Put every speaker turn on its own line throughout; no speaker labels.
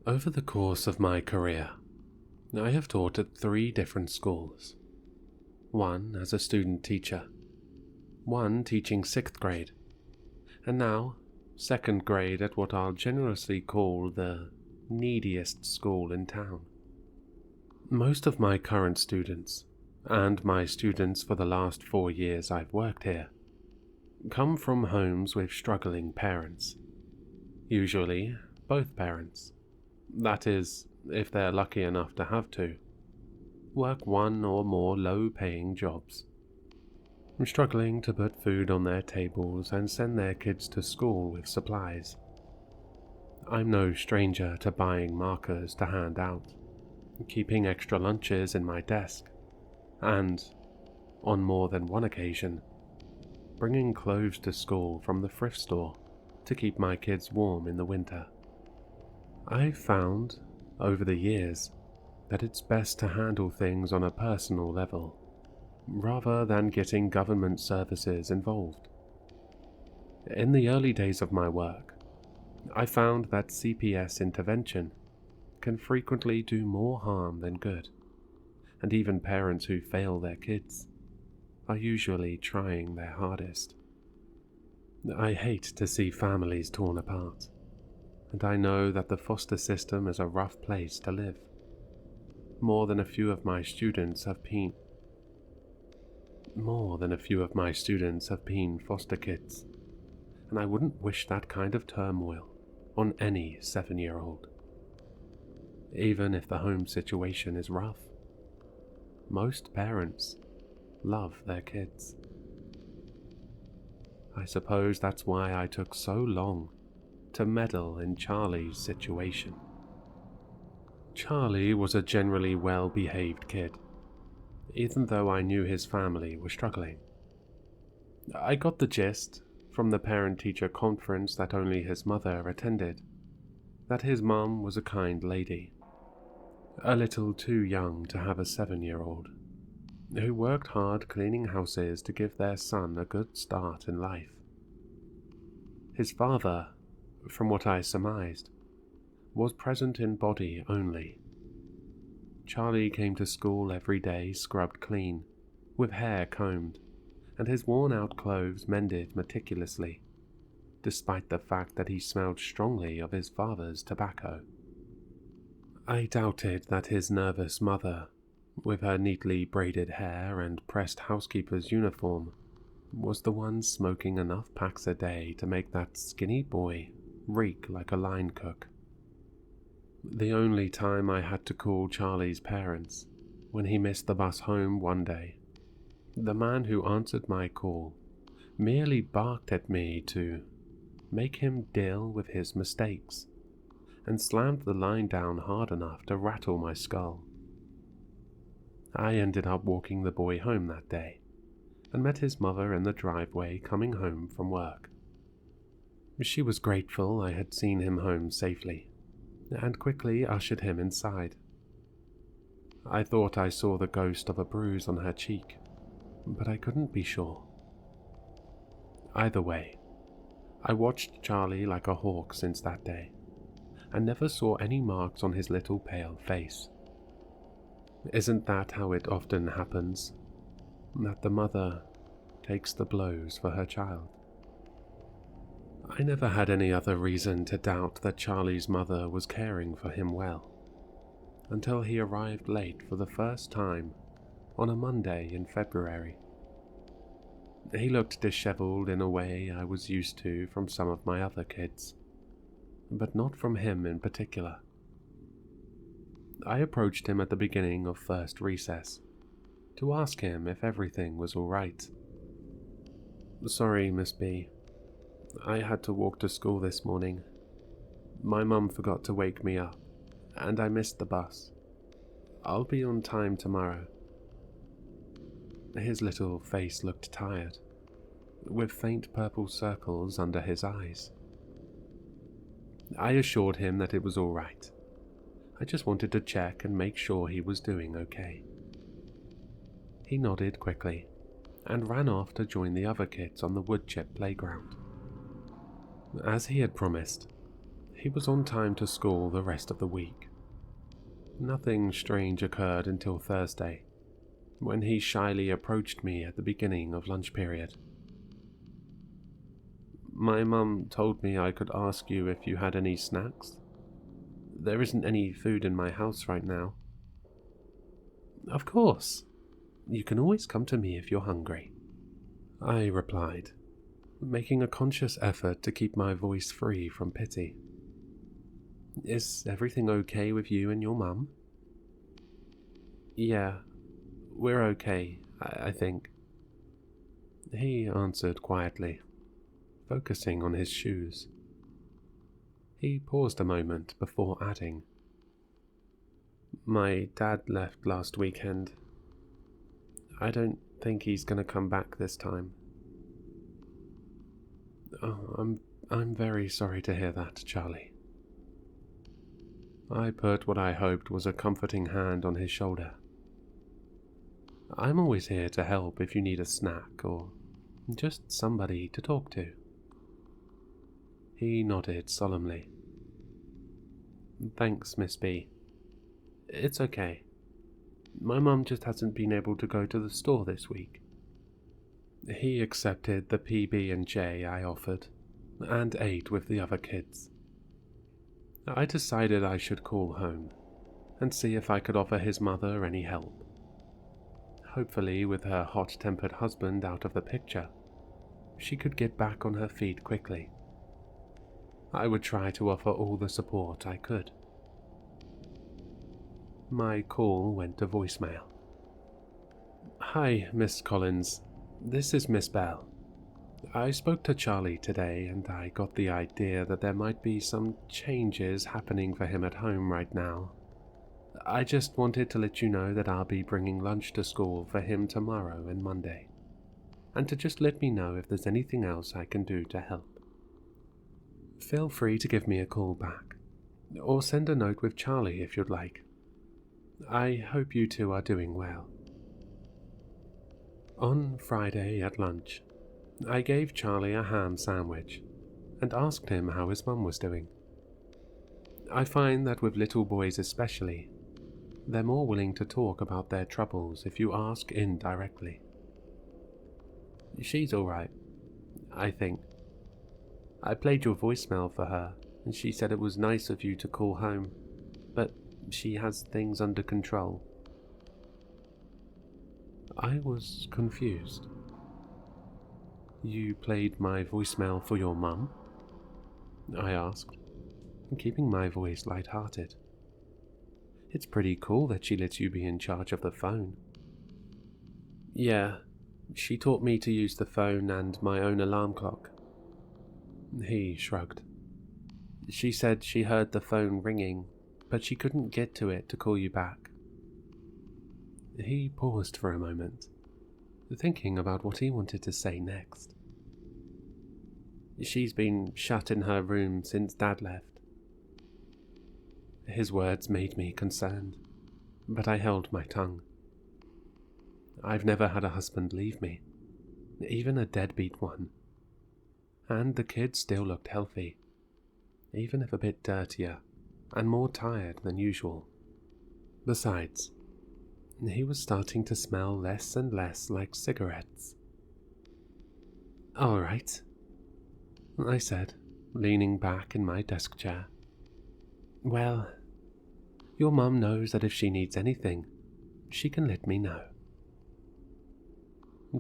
Over the course of my career, I have taught at 3 different schools. One as a student teacher, one teaching 6th grade, and now 2nd grade at what I'll generously call the neediest school in town. Most of my current students, and my students for the last 4 years I've worked here, come from homes with struggling parents. Usually, both parents. That is, if they're lucky enough to have to. Work one or more low-paying jobs. Struggling to put food on their tables and send their kids to school with supplies. I'm no stranger to buying markers to hand out, keeping extra lunches in my desk, and, on more than one occasion, bringing clothes to school from the thrift store to keep my kids warm in the winter. I've found, over the years, that it's best to handle things on a personal level, rather than getting government services involved. In the early days of my work, I found that CPS intervention can frequently do more harm than good, and even parents who fail their kids are usually trying their hardest. I hate to see families torn apart, and I know that the foster system is a rough place to live. More than a few of my students have been foster kids, and I wouldn't wish that kind of turmoil on any 7-year-old. Even if the home situation is rough, most parents love their kids. I suppose that's why I took so long to meddle in Charlie's situation. Charlie was a generally well-behaved kid, even though I knew his family was struggling. I got the gist from the parent-teacher conference that only his mother attended, that his mum was a kind lady, a little too young to have a 7-year-old, who worked hard cleaning houses to give their son a good start in life. His father, from what I surmised, was present in body only. Charlie came to school every day scrubbed clean, with hair combed, and his worn-out clothes mended meticulously, despite the fact that he smelled strongly of his father's tobacco. I doubted that his nervous mother, with her neatly braided hair and pressed housekeeper's uniform, was the one smoking enough packs a day to make that skinny boy reek like a line cook. The only time I had to call Charlie's parents, when he missed the bus home one day, the man who answered my call merely barked at me to make him deal with his mistakes, and slammed the line down hard enough to rattle my skull. I ended up walking the boy home that day, and met his mother in the driveway coming home from work. She was grateful I had seen him home safely, and quickly ushered him inside. I thought I saw the ghost of a bruise on her cheek, but I couldn't be sure. Either way, I watched Charlie like a hawk since that day, and never saw any marks on his little pale face. Isn't that how it often happens, that the mother takes the blows for her child? I never had any other reason to doubt that Charlie's mother was caring for him well, until he arrived late for the first time on a Monday in February. He looked disheveled in a way I was used to from some of my other kids, but not from him in particular. I approached him at the beginning of first recess to ask him if everything was all right. "Sorry, Miss B. I had to walk to school this morning. My mum forgot to wake me up, and I missed the bus. I'll be on time tomorrow." His little face looked tired, with faint purple circles under his eyes. I assured him that it was all right. I just wanted to check and make sure he was doing okay. He nodded quickly and ran off to join the other kids on the wood chip playground. As he had promised, he was on time to school the rest of the week. Nothing strange occurred until Thursday, when he shyly approached me at the beginning of lunch period. "My mum told me I could ask you if you had any snacks. There isn't any food in my house right now." "Of course. You can always come to me if you're hungry," I replied, making a conscious effort to keep my voice free from pity. "Is everything okay with you and your mum?" "Yeah, we're okay, I think," he answered quietly, focusing on his shoes. He paused a moment before adding, "My dad left last weekend. I don't think he's gonna come back this time." "Oh, I'm very sorry to hear that, Charlie." I put what I hoped was a comforting hand on his shoulder. "I'm always here to help if you need a snack or just somebody to talk to." He nodded solemnly. "Thanks, Miss B. It's okay. My mum just hasn't been able to go to the store this week." He accepted the PB&J I offered and ate with the other kids. I decided I should call home and see if I could offer his mother any help. Hopefully, with her hot-tempered husband out of the picture, she could get back on her feet quickly. I would try to offer all the support I could. My call went to voicemail. "Hi, Miss Collins. This is Miss Bell. I spoke to Charlie today and I got the idea that there might be some changes happening for him at home right now. I just wanted to let you know that I'll be bringing lunch to school for him tomorrow and Monday, and to just let me know if there's anything else I can do to help. Feel free to give me a call back, or send a note with Charlie if you'd like. I hope you two are doing well." On Friday at lunch, I gave Charlie a ham sandwich and asked him how his mum was doing. I find that with little boys especially, they're more willing to talk about their troubles if you ask indirectly. "She's alright, I think. I played your voicemail for her and she said it was nice of you to call home, but she has things under control." I was confused. "You played my voicemail for your mum?" I asked, keeping my voice light-hearted. "It's pretty cool that she lets you be in charge of the phone." "Yeah, she taught me to use the phone and my own alarm clock." He shrugged. "She said she heard the phone ringing, but she couldn't get to it to call you back." He paused for a moment, thinking about what he wanted to say next. "She's been shut in her room since Dad left." His words made me concerned, but I held my tongue. I've never had a husband leave me, even a deadbeat one. And the kids still looked healthy, even if a bit dirtier and more tired than usual. Besides, he was starting to smell less and less like cigarettes. "All right," I said, leaning back in my desk chair. "Well, your mum knows that if she needs anything, she can let me know."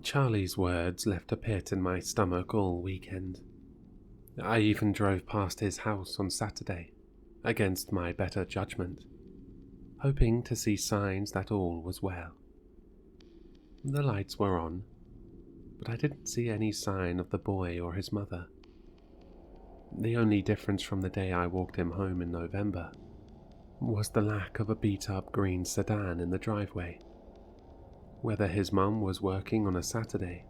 Charlie's words left a pit in my stomach all weekend. I even drove past his house on Saturday, against my better judgment, hoping to see signs that all was well. The lights were on, but I didn't see any sign of the boy or his mother. The only difference from the day I walked him home in November was the lack of a beat-up green sedan in the driveway. Whether his mum was working on a Saturday,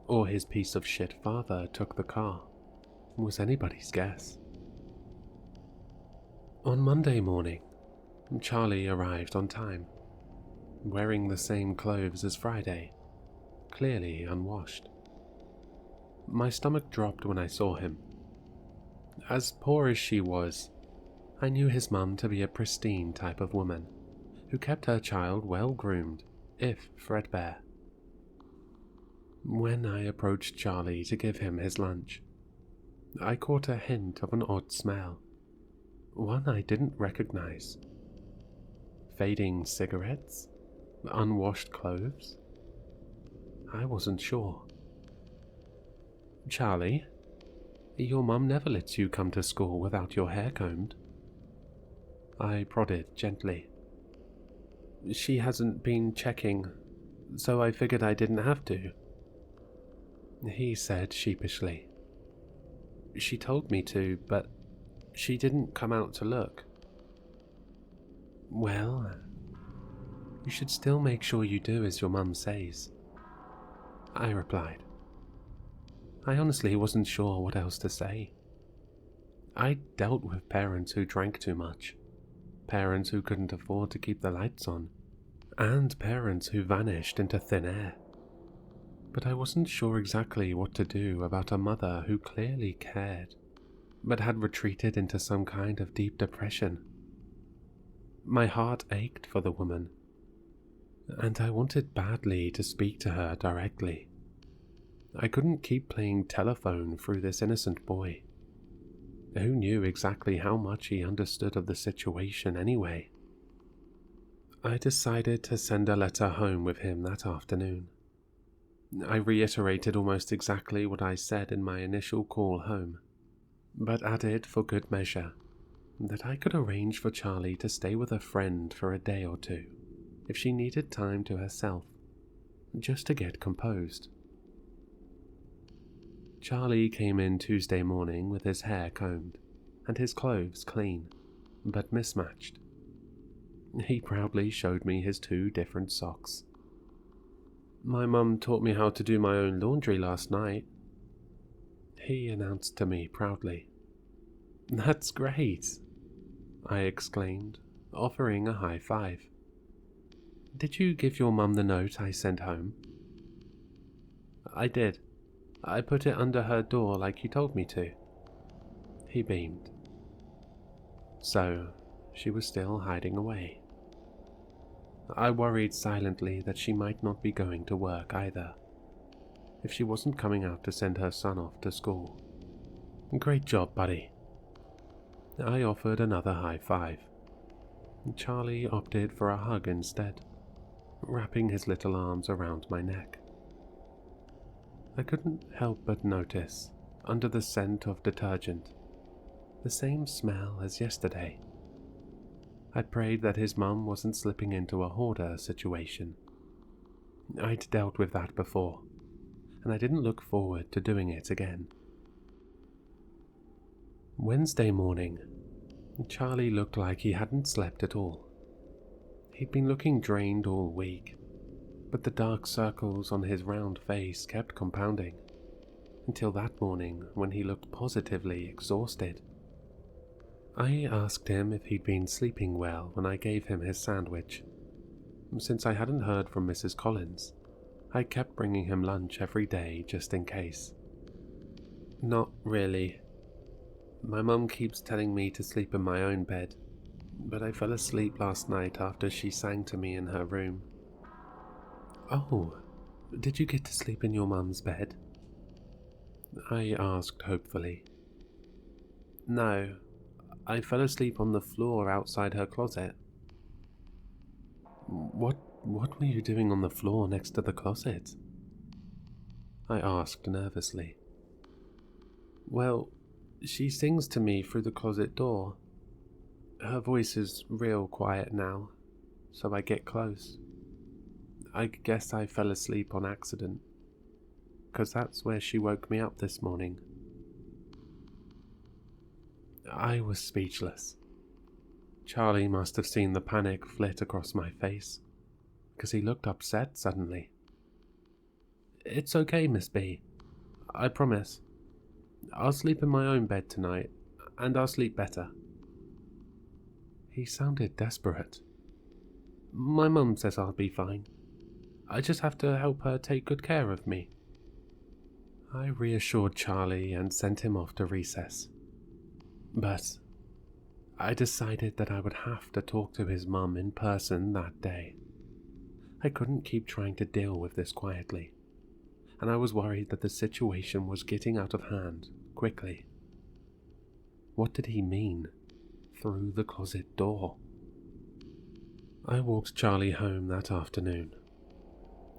or his piece of shit father took the car, was anybody's guess. On Monday morning, Charlie arrived on time, wearing the same clothes as Friday, clearly unwashed. My stomach dropped when I saw him. As poor as she was, I knew his mum to be a pristine type of woman, who kept her child well groomed, if threadbare. When I approached Charlie to give him his lunch, I caught a hint of an odd smell, one I didn't recognize. Fading cigarettes? Unwashed clothes? I wasn't sure. Charlie, your mum never lets you come to school without your hair combed. I prodded gently. She hasn't been checking, so I figured I didn't have to. He said sheepishly. She told me to, but she didn't come out to look. Well, you should still make sure you do as your mum says, I replied. I honestly wasn't sure what else to say. I dealt with parents who drank too much, parents who couldn't afford to keep the lights on, and parents who vanished into thin air. But I wasn't sure exactly what to do about a mother who clearly cared, but had retreated into some kind of deep depression. My heart ached for the woman, and I wanted badly to speak to her directly. I couldn't keep playing telephone through this innocent boy. Who knew exactly how much he understood of the situation anyway? I decided to send a letter home with him that afternoon. I reiterated almost exactly what I said in my initial call home, but added for good measure that I could arrange for Charlie to stay with a friend for a day or two if she needed time to herself, just to get composed. Charlie came in Tuesday morning with his hair combed and his clothes clean, but mismatched. He proudly showed me his 2 different socks. My mum taught me how to do my own laundry last night, he announced to me proudly. That's great, I exclaimed, offering a high five. Did you give your mum the note I sent home? I did. I put it under her door like you told me to. He beamed. So, she was still hiding away. I worried silently that she might not be going to work either, if she wasn't coming out to send her son off to school. Great job, buddy. I offered another high five. Charlie opted for a hug instead, wrapping his little arms around my neck. I couldn't help but notice, under the scent of detergent, the same smell as yesterday. I prayed that his mum wasn't slipping into a hoarder situation. I'd dealt with that before, and I didn't look forward to doing it again. Wednesday morning, Charlie looked like he hadn't slept at all. He'd been looking drained all week, but the dark circles on his round face kept compounding, until that morning when he looked positively exhausted. I asked him if he'd been sleeping well when I gave him his sandwich. Since I hadn't heard from Mrs. Collins, I kept bringing him lunch every day just in case. Not really. My mum keeps telling me to sleep in my own bed, but I fell asleep last night after she sang to me in her room. Oh, did you get to sleep in your mum's bed? I asked hopefully. No, I fell asleep on the floor outside her closet. What were you doing on the floor next to the closet? I asked nervously. Well, she sings to me through the closet door. Her voice is real quiet now, so I get close. I guess I fell asleep on accident, 'cause that's where she woke me up this morning. I was speechless. Charlie must have seen the panic flit across my face, 'cause he looked upset suddenly. It's okay, Miss B. I promise. I'll sleep in my own bed tonight, and I'll sleep better. He sounded desperate. My mum says I'll be fine. I just have to help her take good care of me. I reassured Charlie and sent him off to recess. But I decided that I would have to talk to his mum in person that day. I couldn't keep trying to deal with this quietly, and I was worried that the situation was getting out of hand quickly. What did he mean? Through the closet door? I walked Charlie home that afternoon.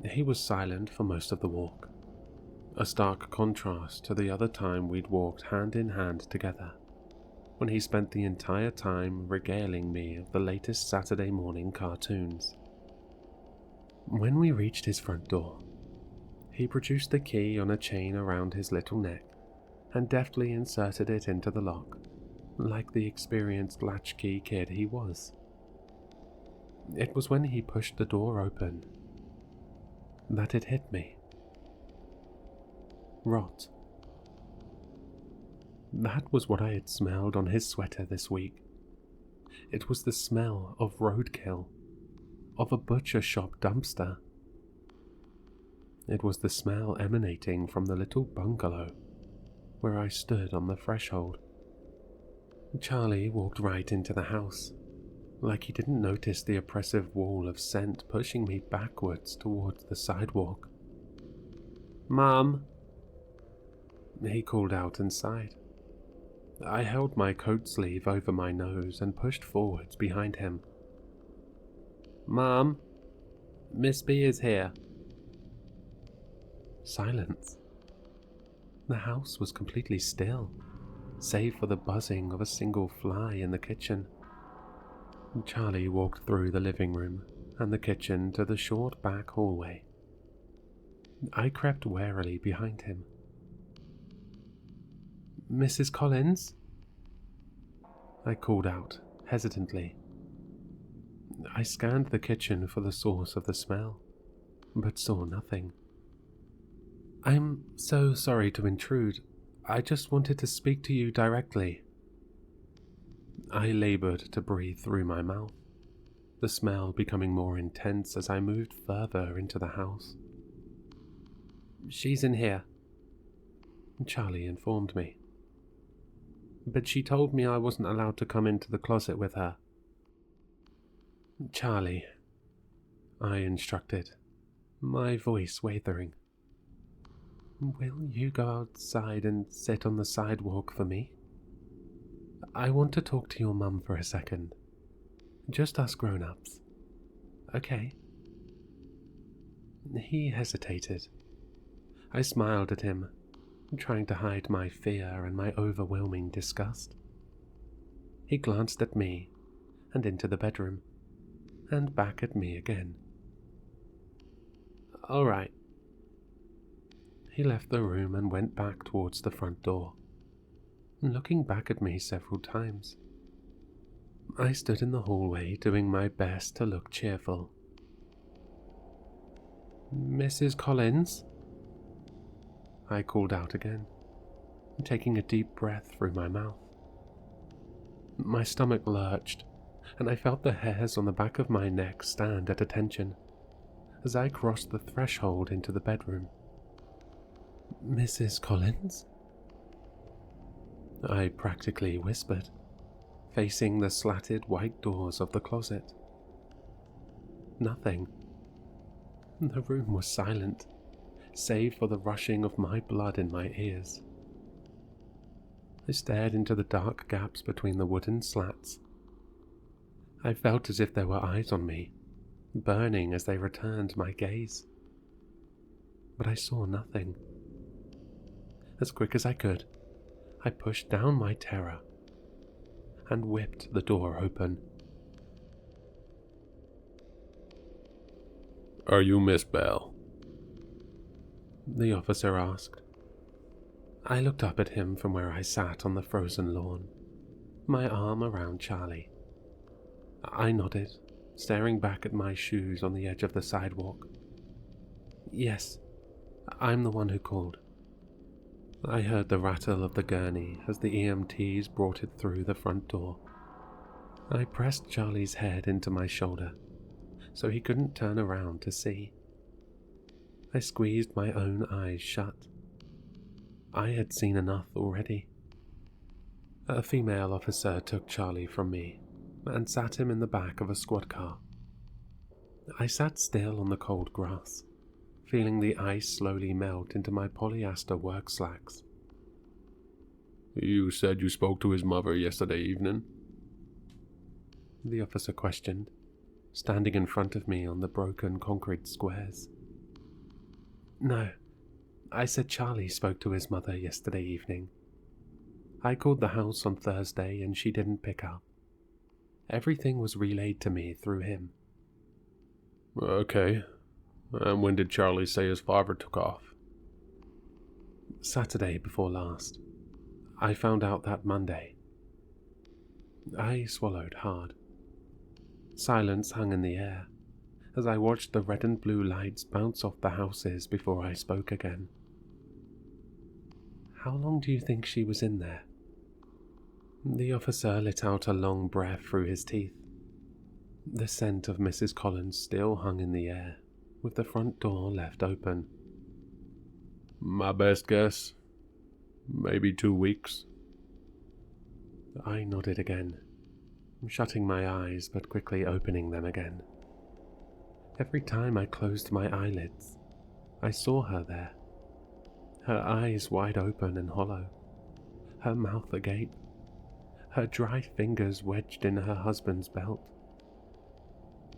He was silent for most of the walk, a stark contrast to the other time we'd walked hand in hand together, when he spent the entire time regaling me of the latest Saturday morning cartoons. When we reached his front door, he produced the key on a chain around his little neck and deftly inserted it into the lock, like the experienced latchkey kid he was. It was when he pushed the door open that it hit me. Rot. That was what I had smelled on his sweater this week. It was the smell of roadkill, of a butcher shop dumpster. It was the smell emanating from the little bungalow where I stood on the threshold. Charlie walked right into the house, like he didn't notice the oppressive wall of scent pushing me backwards towards the sidewalk. "Mom," he called out inside. I held my coat sleeve over my nose and pushed forwards behind him. "Mom, Miss B is here." Silence. The house was completely still, save for the buzzing of a single fly in the kitchen. Charlie walked through the living room and the kitchen to the short back hallway. I crept warily behind him. "Mrs. Collins?" I called out, hesitantly. I scanned the kitchen for the source of the smell, but saw nothing. "I'm so sorry to intrude. I just wanted to speak to you directly." I labored to breathe through my mouth, the smell becoming more intense as I moved further into the house. "She's in here," Charlie informed me. "But she told me I wasn't allowed to come into the closet with her." "Charlie," I instructed, my voice wavering. "Will you go outside and sit on the sidewalk for me? I want to talk to your mum for a second. Just us grown-ups. Okay?" He hesitated. I smiled at him, trying to hide my fear and my overwhelming disgust. He glanced at me and into the bedroom, and back at me again. "All right." He left the room and went back towards the front door, looking back at me several times. I stood in the hallway doing my best to look cheerful. "Mrs. Collins?" I called out again, taking a deep breath through my mouth. My stomach lurched, and I felt the hairs on the back of my neck stand at attention as I crossed the threshold into the bedroom. "Mrs. Collins?" I practically whispered, facing the slatted white doors of the closet. Nothing. The room was silent, save for the rushing of my blood in my ears. I stared into the dark gaps between the wooden slats. I felt as if there were eyes on me, burning as they returned my gaze. But I saw nothing. As quick as I could, I pushed down my terror and whipped the door open. "Are you Miss Bell?" the officer asked. I looked up at him from where I sat on the frozen lawn, my arm around Charlie. I nodded, staring back at my shoes on the edge of the sidewalk. "Yes, I'm the one who called." I heard the rattle of the gurney as the EMTs brought it through the front door. I pressed Charlie's head into my shoulder so he couldn't turn around to see. I squeezed my own eyes shut. I had seen enough already. A female officer took Charlie from me and sat him in the back of a squad car. I sat still on the cold grass, feeling the ice slowly melt into my polyester work slacks.
"You said you spoke to his mother yesterday evening?"
The officer questioned, standing in front of me on the broken concrete squares. No, I said Charlie spoke to his mother yesterday evening. I called the house on Thursday and she didn't pick up. Everything was relayed to me through him.
Okay. And when did Charlie say his father took off?
Saturday before last. I found out that Monday. I swallowed hard. Silence hung in the air as I watched the red and blue lights bounce off the houses before I spoke again. How long do you think she was in there? The officer let out a long breath through his teeth. The scent of Mrs. Collins still hung in the air, with the front door left open.
My best guess, maybe 2 weeks.
I nodded again, shutting my eyes but quickly opening them again. Every time I closed my eyelids, I saw her there, her eyes wide open and hollow, her mouth agape, her dry fingers wedged in her husband's belt,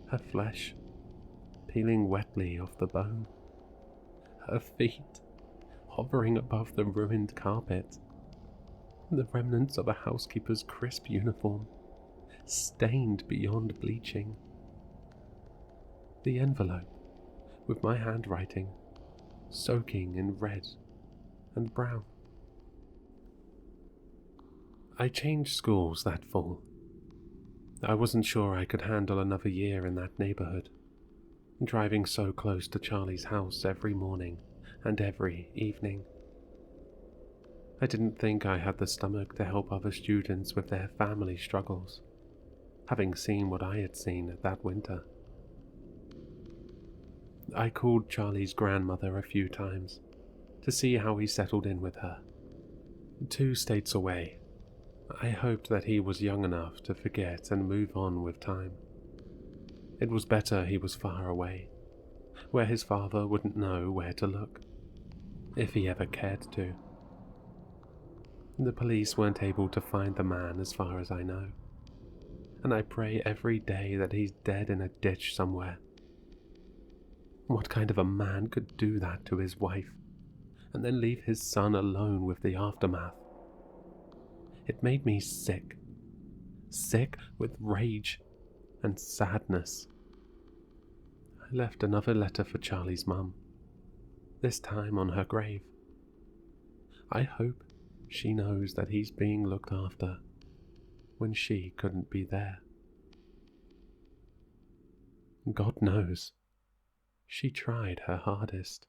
her flesh peeling wetly off the bone, her feet hovering above the ruined carpet, the remnants of a housekeeper's crisp uniform, stained beyond bleaching. The envelope, with my handwriting, soaking in red and brown. I changed schools that fall. I wasn't sure I could handle another year in that neighborhood, driving so close to Charlie's house every morning and every evening. I didn't think I had the stomach to help other students with their family struggles, having seen what I had seen that winter. I called Charlie's grandmother a few times to see how he settled in with her. 2 states away, I hoped that he was young enough to forget and move on with time. It was better he was far away, where his father wouldn't know where to look, if he ever cared to. The police weren't able to find the man as far as I know, and I pray every day that he's dead in a ditch somewhere. What kind of a man could do that to his wife, and then leave his son alone with the aftermath? It made me sick. Sick with rage and sadness. I left another letter for Charlie's mum, this time on her grave. I hope she knows that he's being looked after when she couldn't be there. God knows, she tried her hardest.